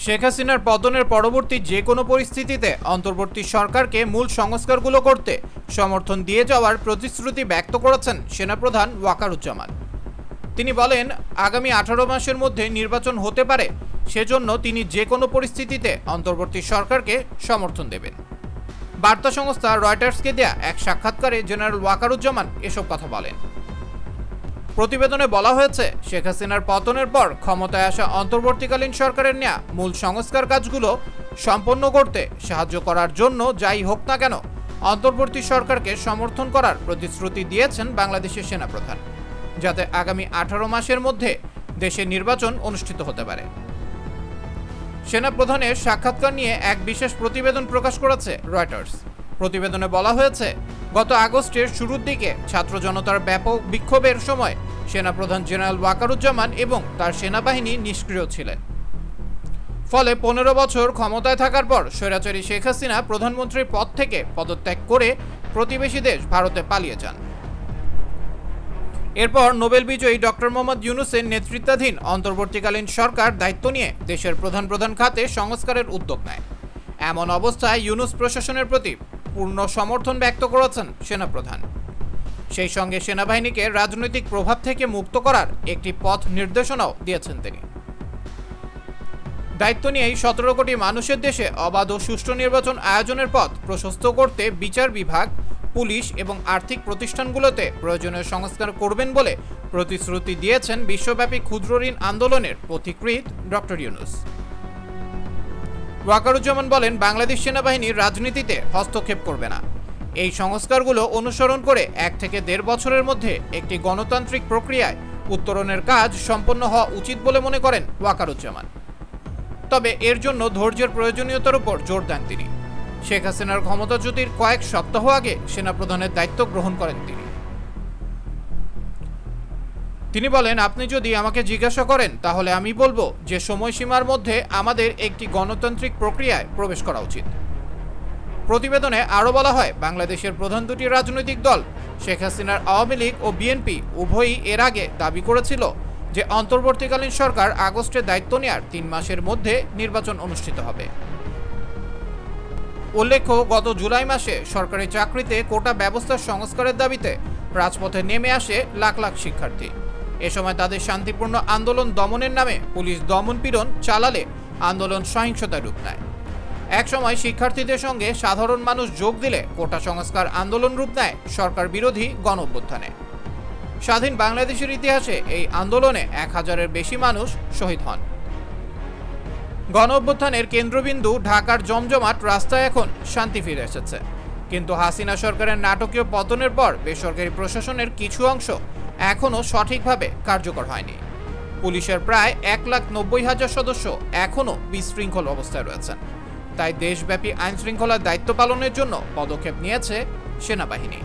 শেখ হাসিনার পতনের পরবর্তী যে কোনো পরিস্থিতিতে অন্তর্বর্তী সরকারকে মূল সংস্কারগুলো করতে সমর্থন দিয়ে যাওয়ার প্রতিশ্রুতি ব্যক্ত করেছেন সেনাপ্রধান ওয়াকারুজ্জামান। তিনি বলেন, আগামী 18 মাসের মধ্যে নির্বাচন হতে পারে, সেজন্য তিনি যে কোনো পরিস্থিতিতে অন্তর্বর্তী সরকারকে সমর্থন দেবেন। বার্তা সংস্থা রয়টার্সকে দেয়া এক সাক্ষাৎকারে জেনারেল ওয়াকারুজ্জামান এসব কথা বলেন। প্রতিবেদনে বলা হয়েছে, শেখ হাসিনার পতনের পর ক্ষমতায় আসা অন্তর্বর্তীকালীন সরকারের নেয়া মূল সংস্কার কাজগুলো সম্পন্ন করতে সাহায্য করার জন্য যাই হোক না কেন অন্তর্বর্তী সরকারকে সমর্থন করার প্রতিশ্রুতি দিয়েছেন বাংলাদেশের সেনাপ্রধান, যাতে আগামী 18 মাসের মধ্যে দেশে নির্বাচন অনুষ্ঠিত হতে পারে। সেনাপ্রধানের সাক্ষাৎকার নিয়ে এক বিশেষ প্রতিবেদন প্রকাশ করেছে রয়টার্স। প্রতিবেদনে বলা হয়েছে, গত আগস্টের শুরুর দিকে ছাত্র জনতার ব্যাপক বিক্ষোভের সময় সেনাপ্রধান জেনারেল ওয়াকারুজ্জামান এবং তার সেনাবাহিনী নিষ্ক্রিয় ছিলেন। ফলে 15 বছর ক্ষমতায় থাকার পর স্বৈরাচারী শেখ হাসিনা প্রধানমন্ত্রীর পদ থেকে পদত্যাগ করে প্রতিবেশী দেশ ভারতে পালিয়ে যান। এরপর নোবেল বিজয়ী ডক্টর মোহাম্মদ ইউনূসের নেতৃত্বাধীন অন্তর্বর্তীকালীন সরকার দায়িত্ব নিয়ে দেশের প্রধান খাতে সংস্কারের উদ্যোগ নেয়। এমন অবস্থায় ইউনূস প্রশাসনের প্রতি পূর্ণ সমর্থন ব্যক্ত করেছেন সেনাপ্রধান। সেই সঙ্গে সেনাবাহিনীকে রাজনৈতিক প্রভাব থেকে মুক্ত করার একটি পথ নির্দেশনাও দিয়েছেন তিনি। দায়িত্ব নিয়েই 17 কোটি মানুষের দেশে অবাধ ও সুষ্ঠু নির্বাচন আয়োজনের পথ প্রশস্ত করতে বিচার বিভাগ, পুলিশ এবং আর্থিক প্রতিষ্ঠানগুলোতে প্রয়োজনীয় সংস্কার করবেন বলে প্রতিশ্রুতি দিয়েছেন বিশ্বব্যাপী ক্ষুদ্র ঋণ আন্দোলনের পথিকৃৎ ডক্টর ইউনূস। ওয়াকারুজ্জামান বলেন, বাংলাদেশ সেনাবাহিনী রাজনীতিতে হস্তক্ষেপ করবে না। এই সংস্কারগুলো অনুসরণ করে 1 থেকে 1.5 বছরের মধ্যে একটি গণতান্ত্রিক প্রক্রিয়ায় উত্তরণের কাজ সম্পন্ন হওয়া উচিত বলে মনে করেন ওয়াকারুজ্জামান। তবে এর জন্য ধৈর্যের প্রয়োজনীয়তার উপর জোর দেন তিনি। শেখ হাসিনার ক্ষমতাচ্যুতির কয়েক সপ্তাহ আগে সেনাপ্রধানের দায়িত্ব গ্রহণ করেন তিনি বলেন, আপনি যদি আমাকে জিজ্ঞাসা করেন তাহলে আমি বলবো যে সময়সীমার মধ্যে আমাদের একটি গণতান্ত্রিক প্রক্রিয়ায় প্রবেশ করা উচিত। প্রতিবেদনে আরও বলা হয়, বাংলাদেশের প্রধান দুটি রাজনৈতিক দল শেখ হাসিনার আওয়ামী লীগ ও বিএনপি উভয়ই এর আগে দাবি করেছিল যে অন্তর্বর্তীকালীন সরকার আগস্টে দায়িত্ব নেওয়ার 3 মাসের মধ্যে নির্বাচন অনুষ্ঠিত হবে। উল্লেখ্য, গত জুলাই মাসে সরকারি চাকরিতে কোটা ব্যবস্থার সংস্কারের দাবিতে রাজপথে নেমে আসে লাখ লাখ শিক্ষার্থী। এ সময় তাদের শান্তিপূর্ণ আন্দোলন দমনের নামে পুলিশ দমন-পীড়ন চালালে আন্দোলন সহিংসতায় রূপ নেয়। একসময় শিক্ষার্থীদের সঙ্গে সাধারণ মানুষ যোগ দিলে কোটা সংস্কার আন্দোলন রূপ নেয় সরকার বিরোধী গণ-অভ্যুত্থানে। স্বাধীন বাংলাদেশের ইতিহাসে এই আন্দোলনে 1000-এর বেশি মানুষ শহীদ হন। গণ-অভ্যুত্থানের কেন্দ্রবিন্দু ঢাকার জমজমাট রাস্তায় এখন শান্তি ফিরে এসেছে, কিন্তু হাসিনা সরকারের নাটকীয় পতনের পর বেসরকারি প্রশাসনের কিছু অংশ এখনও সঠিকভাবে কার্যকর হয়নি। পুলিশের প্রায় 1,90,000 সদস্য এখনও বিশৃঙ্খল অবস্থায় রয়েছেন। তাই দেশব্যাপী আইনশৃঙ্খলার দায়িত্ব পালনের জন্য পদক্ষেপ নিয়েছে সেনাবাহিনী।